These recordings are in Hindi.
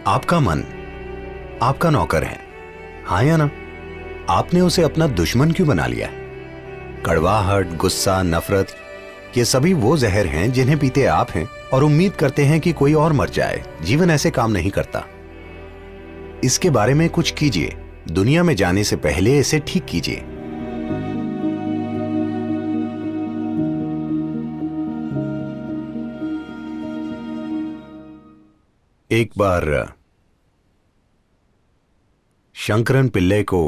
आपका मन आपका नौकर है, हाँ या ना? आपने उसे अपना दुश्मन क्यों बना लिया? कड़वाहट, गुस्सा, नफरत, ये सभी वो जहर हैं जिन्हें पीते आप हैं और उम्मीद करते हैं कि कोई और मर जाए। जीवन ऐसे काम नहीं करता। इसके बारे में कुछ कीजिए। दुनिया में जाने से पहले इसे ठीक कीजिए। एक बार शंकरन पिल्ले को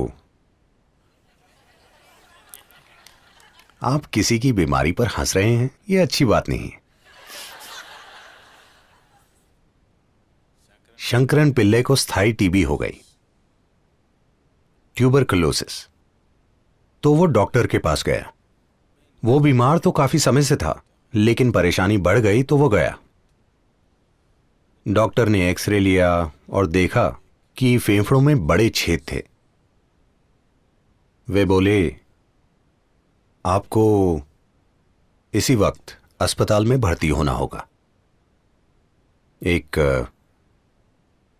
आप किसी की बीमारी पर हंस रहे हैं, यह अच्छी बात नहीं है। शंकरन पिल्ले को स्थायी टीबी हो गई, ट्यूबरकुलोसिस। तो वो डॉक्टर के पास गया। वो बीमार तो काफी समय से था, लेकिन परेशानी बढ़ गई तो वो गया। डॉक्टर ने एक्सरे लिया और देखा कि फेफड़ों में बड़े छेद थे। वे बोले, आपको इसी वक्त अस्पताल में भर्ती होना होगा। एक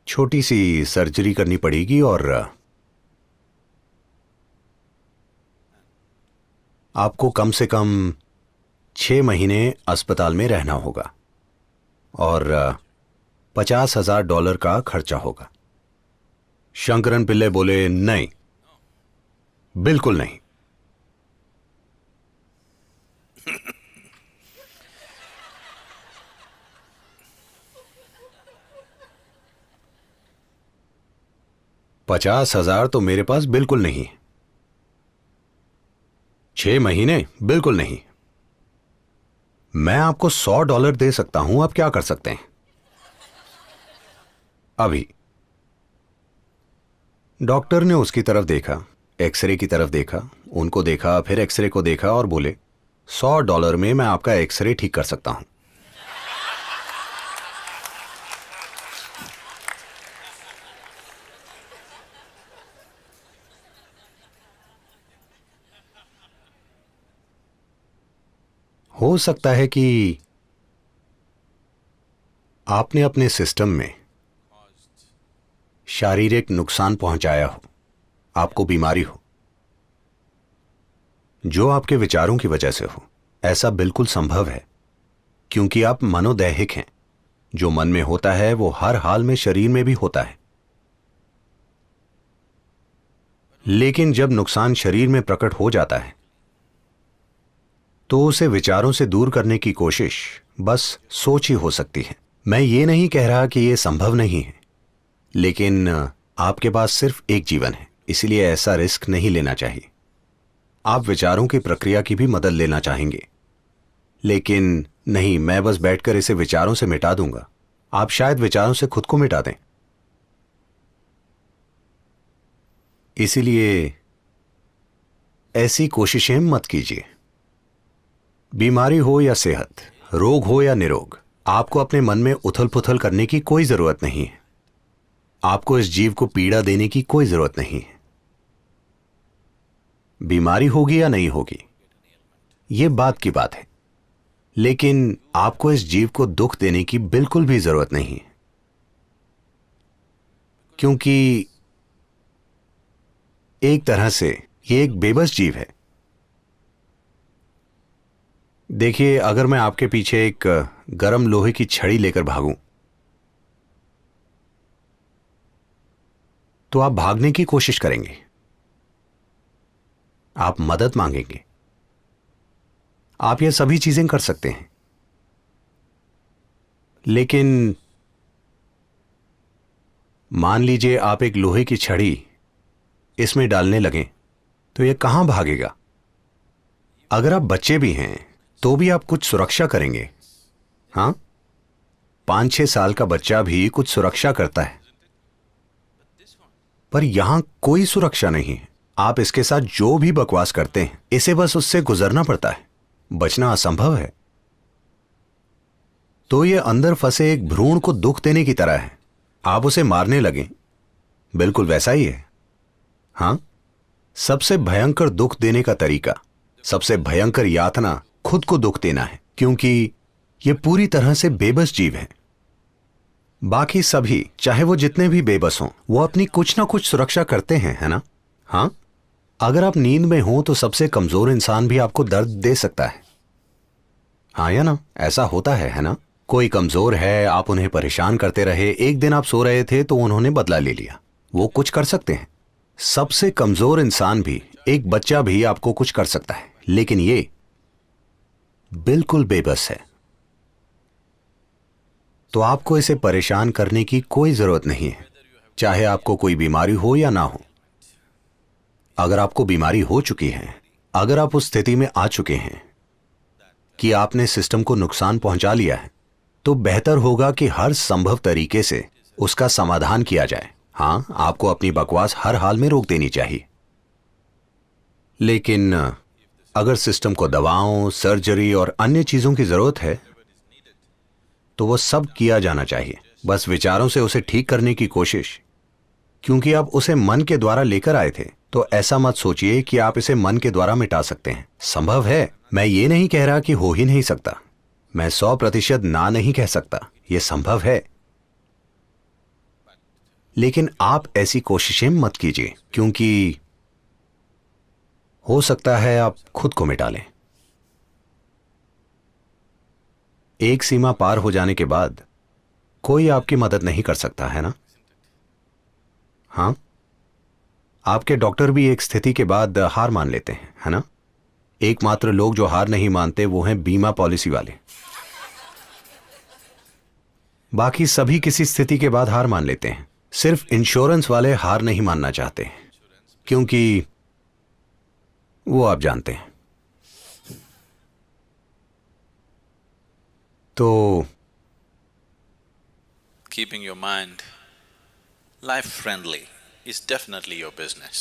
छोटी सी सर्जरी करनी पड़ेगी और आपको कम से कम 6 महीने अस्पताल में रहना होगा और $50,000 का खर्चा होगा। शंकरन पिल्ले बोले, नहीं, बिल्कुल नहीं। $50,000 तो मेरे पास बिल्कुल नहीं। 6 महीने बिल्कुल नहीं। मैं आपको $100 दे सकता हूं, आप क्या कर सकते हैं अभी? डॉक्टर ने उसकी तरफ देखा, एक्सरे की तरफ देखा, उनको देखा, फिर एक्सरे को देखा और बोले, $100 में मैं आपका एक्सरे ठीक कर सकता हूं। हो सकता है कि आपने अपने सिस्टम में शारीरिक नुकसान पहुंचाया हो, आपको बीमारी हो जो आपके विचारों की वजह से हो। ऐसा बिल्कुल संभव है, क्योंकि आप मनोदैहिक हैं। जो मन में होता है वो हर हाल में शरीर में भी होता है। लेकिन जब नुकसान शरीर में प्रकट हो जाता है तो उसे विचारों से दूर करने की कोशिश बस सोच ही हो सकती है। मैं ये नहीं कह रहा कि यह संभव नहीं है, लेकिन आपके पास सिर्फ एक जीवन है, इसलिए ऐसा रिस्क नहीं लेना चाहिए। आप विचारों की प्रक्रिया की भी मदद लेना चाहेंगे, लेकिन नहीं, मैं बस बैठकर इसे विचारों से मिटा दूंगा। आप शायद विचारों से खुद को मिटा दें। इसीलिए ऐसी कोशिशें मत कीजिए। बीमारी हो या सेहत, रोग हो या निरोग, आपको अपने मन में उथल पुथल करने की कोई जरूरत नहीं है। आपको इस जीव को पीड़ा देने की कोई जरूरत नहीं है। बीमारी होगी या नहीं होगी, यह बात की बात है, लेकिन आपको इस जीव को दुख देने की बिल्कुल भी जरूरत नहीं है, क्योंकि एक तरह से यह एक बेबस जीव है। देखिए, अगर मैं आपके पीछे एक गरम लोहे की छड़ी लेकर भागूं तो आप भागने की कोशिश करेंगे, आप मदद मांगेंगे, आप ये सभी चीजें कर सकते हैं। लेकिन मान लीजिए आप एक लोहे की छड़ी इसमें डालने लगें तो यह कहां भागेगा? अगर आप बच्चे भी हैं तो भी आप कुछ सुरक्षा करेंगे। हां, 5-6 साल का बच्चा भी कुछ सुरक्षा करता है, पर यहां कोई सुरक्षा नहीं है। आप इसके साथ जो भी बकवास करते हैं, इसे बस उससे गुजरना पड़ता है, बचना असंभव है। तो यह अंदर फंसे एक भ्रूण को दुख देने की तरह है। आप उसे मारने लगें, बिल्कुल वैसा ही है। हां, सबसे भयंकर दुख देने का तरीका, सबसे भयंकर यातना खुद को दुख देना है, क्योंकि यह पूरी तरह से बेबस जीव है। बाकी सभी, चाहे वो जितने भी बेबस हों, वो अपनी कुछ ना कुछ सुरक्षा करते हैं, है ना? हाँ, अगर आप नींद में हो तो सबसे कमजोर इंसान भी आपको दर्द दे सकता है। हाँ या ना? ऐसा होता है ना? कोई कमजोर है, आप उन्हें परेशान करते रहे, एक दिन आप सो रहे थे तो उन्होंने बदला ले लिया। वो कुछ कर सकते हैं। सबसे कमजोर इंसान भी, एक बच्चा भी आपको कुछ कर सकता है, लेकिन ये बिल्कुल बेबस है। तो आपको इसे परेशान करने की कोई जरूरत नहीं है, चाहे आपको कोई बीमारी हो या ना हो। अगर आपको बीमारी हो चुकी है, अगर आप उस स्थिति में आ चुके हैं कि आपने सिस्टम को नुकसान पहुंचा लिया है, तो बेहतर होगा कि हर संभव तरीके से उसका समाधान किया जाए। हां, आपको अपनी बकवास हर हाल में रोक देनी चाहिए, लेकिन अगर सिस्टम को दवाओं, सर्जरी और अन्य चीजों की जरूरत है तो वो सब किया जाना चाहिए। बस विचारों से उसे ठीक करने की कोशिश, क्योंकि आप उसे मन के द्वारा लेकर आए थे, तो ऐसा मत सोचिए कि आप इसे मन के द्वारा मिटा सकते हैं। संभव है, मैं ये नहीं कह रहा कि हो ही नहीं सकता, मैं 100% ना नहीं कह सकता, यह संभव है, लेकिन आप ऐसी कोशिशें मत कीजिए, क्योंकि हो सकता है आप खुद को मिटा लें। एक सीमा पार हो जाने के बाद कोई आपकी मदद नहीं कर सकता, है ना? हां, आपके डॉक्टर भी एक स्थिति के बाद हार मान लेते हैं, है ना? एकमात्र लोग जो हार नहीं मानते वो हैं बीमा पॉलिसी वाले। बाकी सभी किसी स्थिति के बाद हार मान लेते हैं। सिर्फ इंश्योरेंस वाले हार नहीं मानना चाहते, क्योंकि वो आप जानते हैं। तो Keeping your mind life friendly is definitely your business.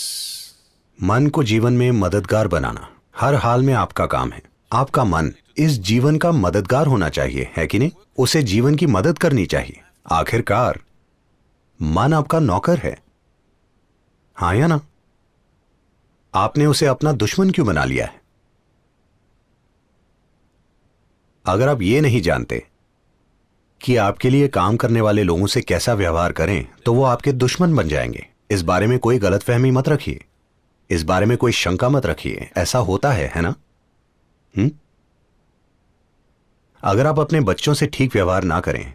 मन को जीवन में मददगार बनाना हर हाल में आपका काम है। आपका मन इस जीवन का मददगार होना चाहिए, है कि नहीं? उसे जीवन की मदद करनी चाहिए। आखिरकार मन आपका नौकर है, हाँ या ना? आपने उसे अपना दुश्मन क्यों बना लिया है? अगर आप ये नहीं जानते कि आपके लिए काम करने वाले लोगों से कैसा व्यवहार करें, तो वो आपके दुश्मन बन जाएंगे। इस बारे में कोई गलतफहमी मत रखिए, इस बारे में कोई शंका मत रखिए। ऐसा होता है ना? अगर आप अपने बच्चों से ठीक व्यवहार ना करें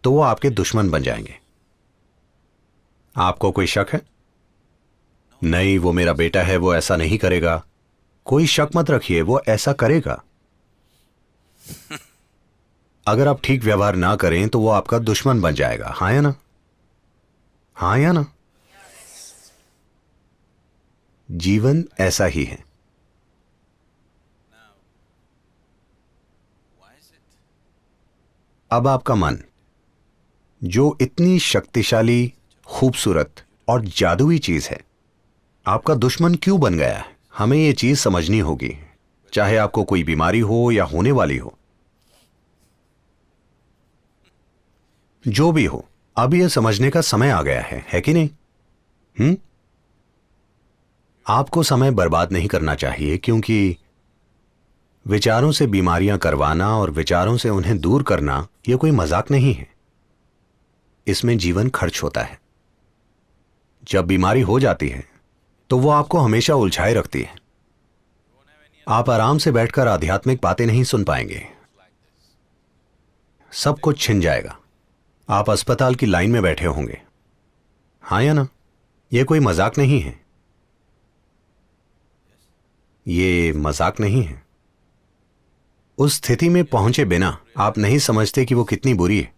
तो वो आपके दुश्मन बन जाएंगे। आपको कोई शक है? नहीं, वो मेरा बेटा है, वो ऐसा नहीं करेगा। कोई शक मत रखिए, वो ऐसा करेगा। अगर आप ठीक व्यवहार ना करें तो वो आपका दुश्मन बन जाएगा, हाँ या ना? हाँ या ना? जीवन ऐसा ही है। अब आपका मन, जो इतनी शक्तिशाली, खूबसूरत और जादुई चीज है, आपका दुश्मन क्यों बन गया है? हमें यह चीज समझनी होगी, चाहे आपको कोई बीमारी हो या होने वाली हो। जो भी हो, अब यह समझने का समय आ गया है कि नहीं? आपको समय बर्बाद नहीं करना चाहिए, क्योंकि विचारों से बीमारियां करवाना और विचारों से उन्हें दूर करना यह कोई मजाक नहीं है। इसमें जीवन खर्च होता है। जब बीमारी हो जाती है तो वो आपको हमेशा उलझाए रखती है। आप आराम से बैठकर आध्यात्मिक बातें नहीं सुन पाएंगे, सब कुछ छिन जाएगा। आप अस्पताल की लाइन में बैठे होंगे, हाँ या ना? यह कोई मजाक नहीं है, ये मजाक नहीं है। उस स्थिति में पहुंचे बिना आप नहीं समझते कि वो कितनी बुरी है।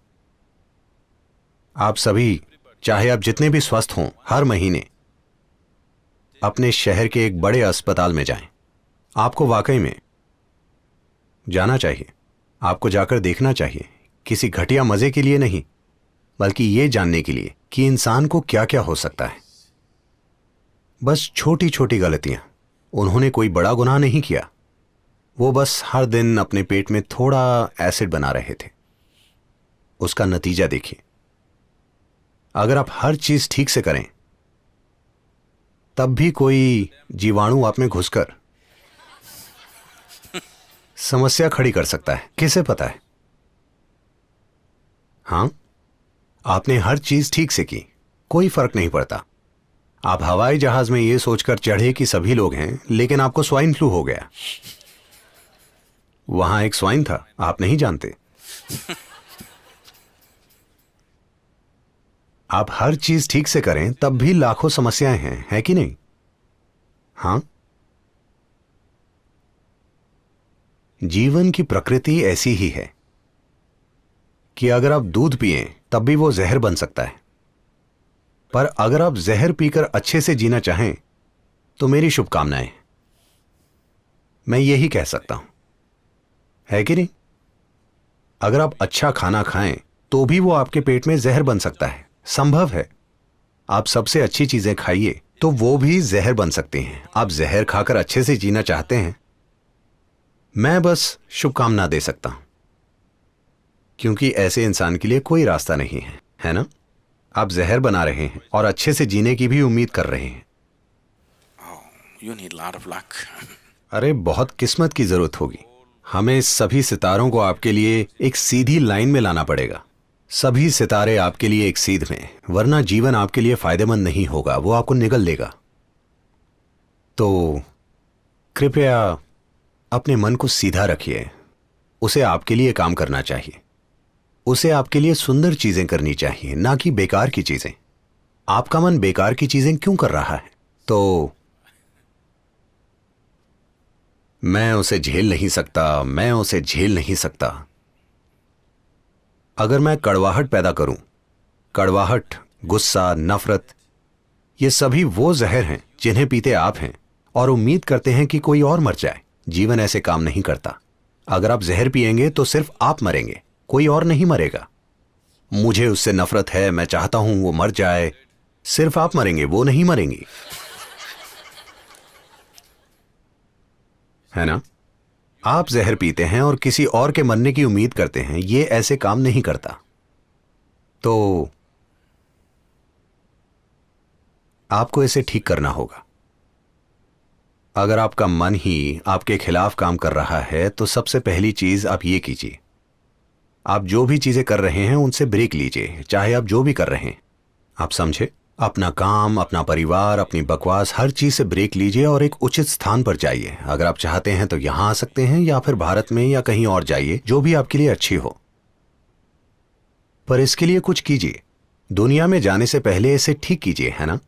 आप सभी, चाहे आप जितने भी स्वस्थ हों, हर महीने अपने शहर के एक बड़े अस्पताल में जाएं। आपको वाकई में जाना चाहिए, आपको जाकर देखना चाहिए, किसी घटिया मजे के लिए नहीं, बल्कि यह जानने के लिए कि इंसान को क्या क्या हो सकता है। बस छोटी छोटी गलतियां, उन्होंने कोई बड़ा गुनाह नहीं किया, वो बस हर दिन अपने पेट में थोड़ा एसिड बना रहे थे। उसका नतीजा देखिए। अगर आप हर चीज ठीक से करें, तब भी कोई जीवाणु आप में घुसकर समस्या खड़ी कर सकता है। किसे पता है? हां, आपने हर चीज ठीक से की, कोई फर्क नहीं पड़ता। आप हवाई जहाज में ये सोचकर चढ़े कि सभी लोग हैं, लेकिन आपको स्वाइन फ्लू हो गया। वहां एक स्वाइन था, आप नहीं जानते। आप हर चीज ठीक से करें तब भी लाखों समस्याएं हैं, है कि नहीं? हां, जीवन की प्रकृति ऐसी ही है कि अगर आप दूध पिएं तब भी वो जहर बन सकता है, पर अगर आप जहर पीकर अच्छे से जीना चाहें तो मेरी शुभकामनाएं। मैं यही कह सकता हूं, है कि नहीं? अगर आप अच्छा खाना खाएं तो भी वो आपके पेट में जहर बन सकता है, संभव है। आप सबसे अच्छी चीजें खाइए तो वो भी जहर बन सकती हैं। आप जहर खाकर अच्छे से जीना चाहते हैं, मैं बस शुभकामना दे सकता हूं, क्योंकि ऐसे इंसान के लिए कोई रास्ता नहीं है ना? आप जहर बना रहे हैं और अच्छे से जीने की भी उम्मीद कर रहे हैं। You need a lot of luck. अरे बहुत किस्मत की जरूरत होगी। हमें सभी सितारों को आपके लिए एक सीधी लाइन में लाना पड़ेगा। सभी सितारे आपके लिए एक सीध में, वरना जीवन आपके लिए फायदेमंद नहीं होगा, वो आपको निगल लेगा। तो कृपया अपने मन को सीधा रखिए। उसे आपके लिए काम करना चाहिए, उसे आपके लिए सुंदर चीजें करनी चाहिए, ना कि बेकार की चीजें। आपका मन बेकार की चीजें क्यों कर रहा है? तो मैं उसे झेल नहीं सकता, मैं उसे झेल नहीं सकता। अगर मैं कड़वाहट पैदा करूं, कड़वाहट, गुस्सा, नफरत, ये सभी वो जहर हैं जिन्हें पीते आप हैं और उम्मीद करते हैं कि कोई और मर जाए। जीवन ऐसे काम नहीं करता। अगर आप जहर पिएंगे तो सिर्फ आप मरेंगे, कोई और नहीं मरेगा। मुझे उससे नफरत है, मैं चाहता हूं वो मर जाए, सिर्फ आप मरेंगे, वो नहीं मरेंगी, है ना? आप जहर पीते हैं और किसी और के मरने की उम्मीद करते हैं, ये ऐसे काम नहीं करता। तो आपको इसे ठीक करना होगा। अगर आपका मन ही आपके खिलाफ काम कर रहा है तो सबसे पहली चीज आप ये कीजिए, आप जो भी चीजें कर रहे हैं उनसे ब्रेक लीजिए, चाहे आप जो भी कर रहे हैं। आप समझे? अपना काम, अपना परिवार, अपनी बकवास, हर चीज से ब्रेक लीजिए और एक उचित स्थान पर जाइए। अगर आप चाहते हैं तो यहां आ सकते हैं या फिर भारत में या कहीं और जाइए, जो भी आपके लिए अच्छी हो। पर इसके लिए कुछ कीजिए। दुनिया में जाने से पहले इसे ठीक कीजिए, है ना?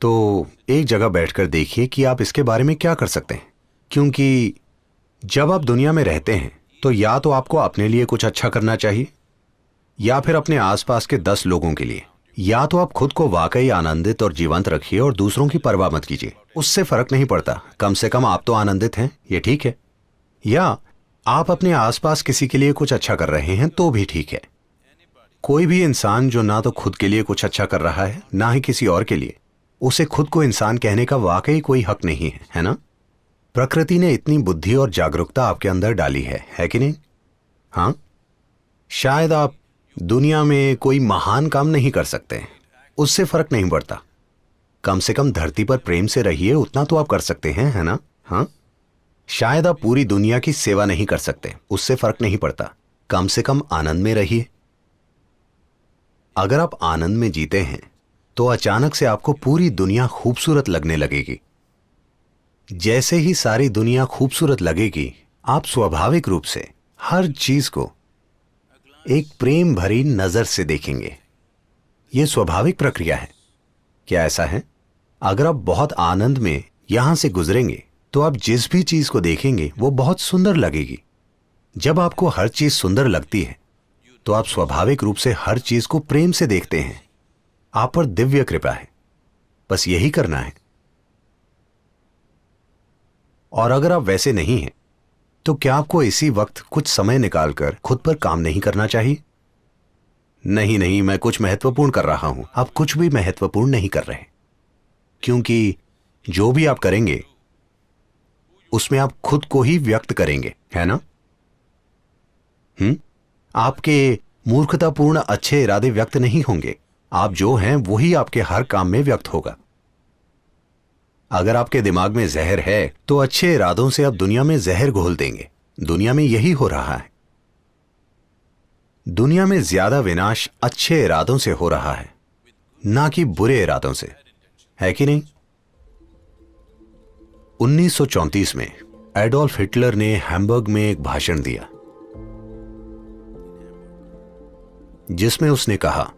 तो एक जगह बैठकर देखिए कि आप इसके बारे में क्या कर सकते हैं, क्योंकि जब आप दुनिया में रहते हैं तो या तो आपको अपने लिए कुछ अच्छा करना चाहिए या फिर अपने आसपास के 10 लोगों के लिए। या तो आप खुद को वाकई आनंदित और जीवंत रखिए और दूसरों की परवाह मत कीजिए, उससे फर्क नहीं पड़ता, कम से कम आप तो आनंदित हैं, ये ठीक है। या आप अपने आसपास किसी के लिए कुछ अच्छा कर रहे हैं तो भी ठीक है। कोई भी इंसान जो ना तो खुद के लिए कुछ अच्छा कर रहा है ना ही किसी और के लिए, उसे खुद को इंसान कहने का वाकई कोई हक नहीं है ना? प्रकृति ने इतनी बुद्धि और जागरूकता आपके अंदर डाली है कि नहीं? हाँ, शायद आप दुनिया में कोई महान काम नहीं कर सकते, उससे फर्क नहीं पड़ता। कम से कम धरती पर प्रेम से रहिए, उतना तो आप कर सकते हैं, है ना? हाँ, शायद आप पूरी दुनिया की सेवा नहीं कर सकते, उससे फर्क नहीं पड़ता। कम से कम आनंद में रहिए। अगर आप आनंद में जीते हैं तो अचानक से आपको पूरी दुनिया खूबसूरत लगने लगेगी। जैसे ही सारी दुनिया खूबसूरत लगेगी, आप स्वाभाविक रूप से हर चीज को एक प्रेम भरी नजर से देखेंगे। यह स्वाभाविक प्रक्रिया है। क्या ऐसा है? अगर आप बहुत आनंद में यहां से गुजरेंगे तो आप जिस भी चीज को देखेंगे वो बहुत सुंदर लगेगी। जब आपको हर चीज सुंदर लगती है तो आप स्वाभाविक रूप से हर चीज को प्रेम से देखते हैं। आप पर दिव्य कृपा है, बस यही करना है। और अगर आप वैसे नहीं हैं तो क्या आपको इसी वक्त कुछ समय निकालकर खुद पर काम नहीं करना चाहिए? नहीं, मैं कुछ महत्वपूर्ण कर रहा हूं। आप कुछ भी महत्वपूर्ण नहीं कर रहे, क्योंकि जो भी आप करेंगे उसमें आप खुद को ही व्यक्त करेंगे, है ना? आपके मूर्खतापूर्ण अच्छे इरादे व्यक्त नहीं होंगे। आप जो हैं वही आपके हर काम में व्यक्त होगा। अगर आपके दिमाग में जहर है तो अच्छे इरादों से आप दुनिया में जहर घोल देंगे। दुनिया में यही हो रहा है। दुनिया में ज्यादा विनाश अच्छे इरादों से हो रहा है, ना कि बुरे इरादों से, है कि नहीं? 1934 में एडोल्फ हिटलर ने हैम्बर्ग में एक भाषण दिया जिसमें उसने कहा,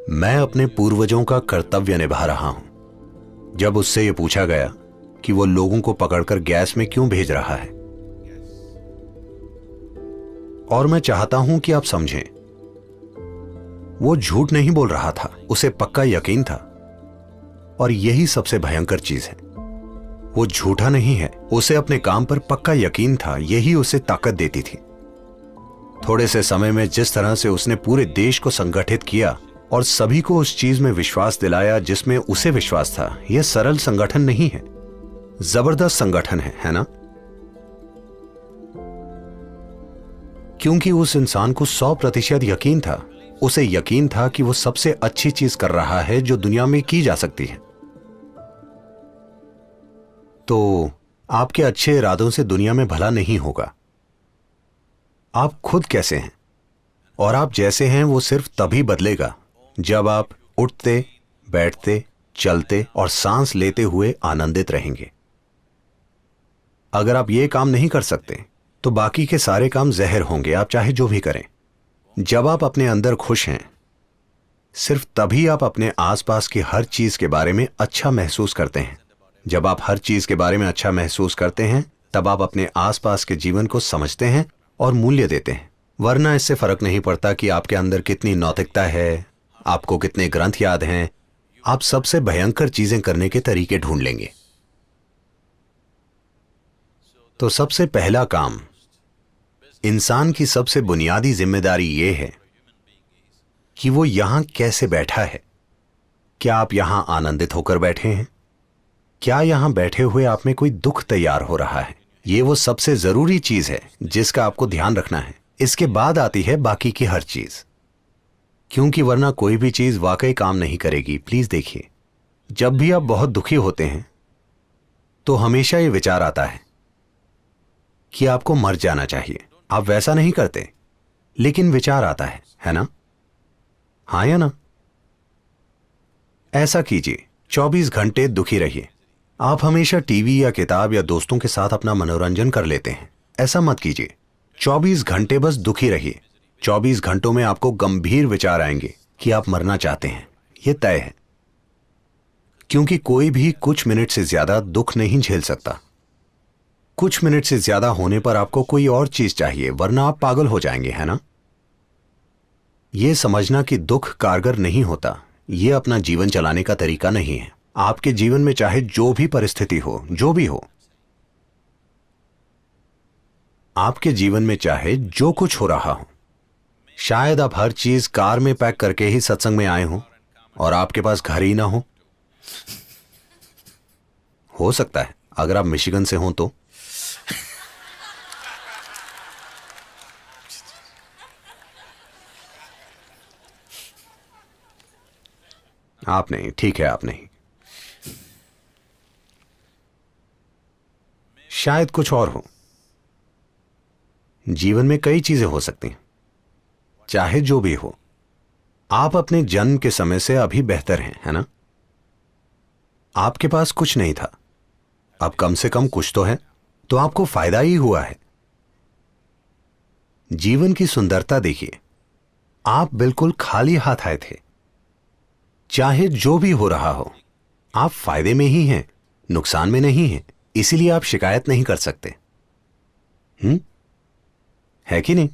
मैं अपने पूर्वजों का कर्तव्य निभा रहा हूं। जब उससे यह पूछा गया कि वो लोगों को पकड़कर गैस में क्यों भेज रहा है, और मैं चाहता हूं कि आप समझें, वो झूठ नहीं बोल रहा था, उसे पक्का यकीन था। और यही सबसे भयंकर चीज है, वो झूठा नहीं है, उसे अपने काम पर पक्का यकीन था, यही उसे ताकत देती थी। थोड़े से समय में जिस तरह से उसने पूरे देश को संगठित किया और सभी को उस चीज में विश्वास दिलाया जिसमें उसे विश्वास था, यह सरल संगठन नहीं है, जबरदस्त संगठन है ना? क्योंकि उस इंसान को 100% यकीन था, उसे यकीन था कि वो सबसे अच्छी चीज कर रहा है जो दुनिया में की जा सकती है। तो आपके अच्छे इरादों से दुनिया में भला नहीं होगा। आप खुद कैसे हैं और आप जैसे हैं वो सिर्फ तभी बदलेगा जब आप उठते, बैठते, चलते और सांस लेते हुए आनंदित रहेंगे। अगर आप ये काम नहीं कर सकते तो बाकी के सारे काम जहर होंगे, आप चाहे जो भी करें। जब आप अपने अंदर खुश हैं, सिर्फ तभी आप अपने आसपास की हर चीज के बारे में अच्छा महसूस करते हैं। जब आप हर चीज के बारे में अच्छा महसूस करते हैं, तब आप अपने आसपास के जीवन को समझते हैं और मूल्य देते हैं। वरना इससे फर्क नहीं पड़ता कि आपके अंदर कितनी नैतिकता है, आपको कितने ग्रंथ याद हैं, आप सबसे भयंकर चीजें करने के तरीके ढूंढ लेंगे। तो सबसे पहला काम, इंसान की सबसे बुनियादी जिम्मेदारी यह है कि वो यहां कैसे बैठा है। क्या आप यहां आनंदित होकर बैठे हैं? क्या यहां बैठे हुए आप में कोई दुख तैयार हो रहा है? ये वो सबसे जरूरी चीज है जिसका आपको ध्यान रखना है। इसके बाद आती है बाकी की हर चीज, क्योंकि वरना कोई भी चीज वाकई काम नहीं करेगी। प्लीज देखिए, जब भी आप बहुत दुखी होते हैं तो हमेशा ये विचार आता है कि आपको मर जाना चाहिए। आप वैसा नहीं करते, लेकिन विचार आता है ना? हाँ या ना? ऐसा कीजिए, 24 घंटे दुखी रहिए। आप हमेशा टीवी या किताब या दोस्तों के साथ अपना मनोरंजन कर लेते हैं, ऐसा मत कीजिए। 24 घंटे बस दुखी रहिए। 24 घंटों में आपको गंभीर विचार आएंगे कि आप मरना चाहते हैं, यह तय है। क्योंकि कोई भी कुछ मिनट से ज्यादा दुख नहीं झेल सकता। कुछ मिनट से ज्यादा होने पर आपको कोई और चीज चाहिए, वरना आप पागल हो जाएंगे, है ना? यह समझना कि दुख कारगर नहीं होता, यह अपना जीवन चलाने का तरीका नहीं है। आपके जीवन में चाहे जो भी परिस्थिति हो, जो भी हो, आपके जीवन में चाहे जो कुछ हो रहा हो, शायद आप हर चीज कार में पैक करके ही सत्संग में आए हो और आपके पास घर ही ना हो सकता है अगर आप मिशिगन से हो तो। आप नहीं, ठीक है, आप नहीं। शायद कुछ और हो। जीवन में कई चीजें हो सकती हैं, चाहे जो भी हो। आप अपने जन्म के समय से अभी बेहतर हैं, है ना? आपके पास कुछ नहीं था, अब कम से कम कुछ तो है, तो आपको फायदा ही हुआ है। जीवन की सुंदरता देखिए, आप बिल्कुल खाली हाथ आए थे। चाहे जो भी हो रहा हो, आप फायदे में ही हैं, नुकसान में नहीं हैं। इसीलिए आप शिकायत नहीं कर सकते, है कि नहीं?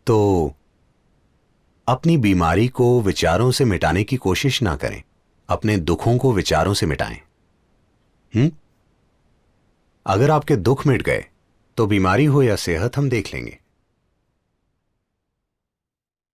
तो अपनी बीमारी को विचारों से मिटाने की कोशिश ना करें, अपने दुखों को विचारों से मिटाएं। अगर आपके दुख मिट गए तो बीमारी हो या सेहत हम देख लेंगे।